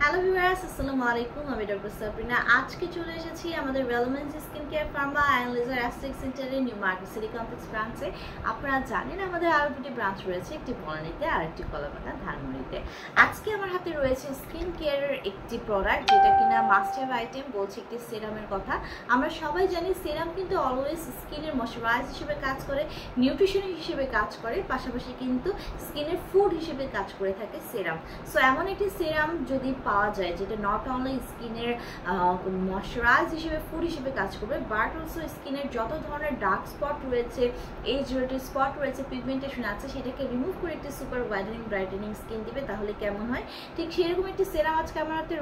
Hello viewers, আসসালামু আলাইকুম। আমি ডক্টর সাবরিনা। আজকে চলে এসেছি আমাদের রেলোমেন্স skin care pharma and laser aesthetic সেন্টারে, নিউ মার্কেট সিটি কমপ্লেক্স ব্রাঞ্চে। আপনারা জানেন আমাদের আরও দুটি ব্রাঞ্চ রয়েছে, একটি বনানীতে আর একটি কলাপাতা ধানমন্ডিতে। আজকে আমার হাতে রয়েছে স্কিন কেয়ারের একটি প্রোডাক্ট, যেটা কিনা মাস্ট হ্যাভ আইটেম, বলছি একটি সিরামের কথা। আমরা সবাই জানি সিরাম কিন্তু অলওয়েজ স্কিনের ময়শ্চারাইজ হিসেবে কাজ করে, নিউট্রিশন হিসেবে কাজ করে, পাশাপাশি কিন্তু স্কিনের ফুড হিসেবে কাজ করে থাকে সিরাম। সো এমন একটি সিরাম যদি পাওয়া যায় যেটা নট অনলি স্কিনের ময়শ্চারাইজ হিসেবে ফুড হিসেবে কাজ করবে, বাট অলসো স্কিনের যত ধরনের ডার্ক স্পট রয়েছে, এজ রিলেটেড স্পট রয়েছে, পিগমেন্টেশন আছে, সেটাকে রিমুভ করে একটি সুপার হোয়াইটেনিং ব্রাইটেনিং স্কিন দিবে। তাহলে কেমন হয়? ঠিক সেরকম একটি সেরাম আজকে আমার হাতে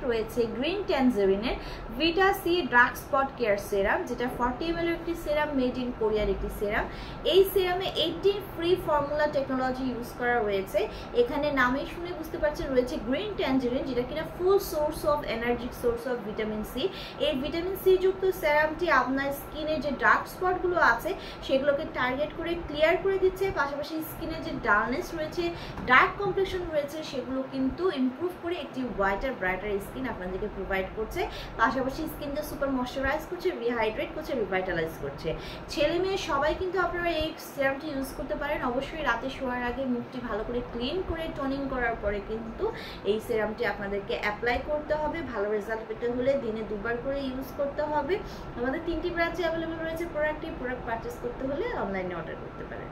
রয়েছে গ্রিন ট্যানজারিনের ভিটা সি ডার্ক স্পট কেয়ার সেরাম, যেটা 40 ml এর একটি সেরাম, মেড ইন কোরিয়ার একটি সেরাম। এই সেরামে 18 ফ্রি ফর্মুলা টেকনোলজি ইউজ করা রয়েছে। এখানে নামে শুনে বুঝতে পারছেন রয়েছে গ্রিন ট্যানজারিন, যেটা কিনা full source of energic source of vitamin C. এই ভিটামিন সি যুক্ত সেরামটি আপনার স্কিনের যে ডার্ক স্পটগুলো আছে সেগুলোকে টার্গেট করে ক্লিয়ার করে দিচ্ছে, পাশাপাশি স্কিনের যে ডালনেস রয়েছে, ডার্ক কমপ্লেকশন রয়েছে, সেগুলো কিন্তু ইমপ্রুভ করে একটি হোয়াইটার ব্রাইটার স্কিন আপনাদেরকে প্রোভাইড করছে। পাশাপাশি স্কিনকে সুপার ময়শ্চারাইজ করছে, রিহাইড্রেট করছে, রিভাইটালাইজ করছে। ছেলে মেয়ে সবাই কিন্তু আপনারা এই সেরামটি ইউজ করতে পারেন। অবশ্যই রাতে শোয়ার আগে মুখটি ভালো করে ক্লিন করে টোনিং করার পরে কিন্তু এই সেরামটি আপনাদেরকে অ্যাপ্লাই করতে হবে। ভালো রেজাল্ট পেতে হলে দিনে 2 বার করে ইউজ করতে হবে। আমাদের 3টি ব্রাঞ্চে অ্যাভেলেবল রয়েছে প্রোডাক্ট পারচেস করতে হলে অনলাইনে অর্ডার করতে পারেন।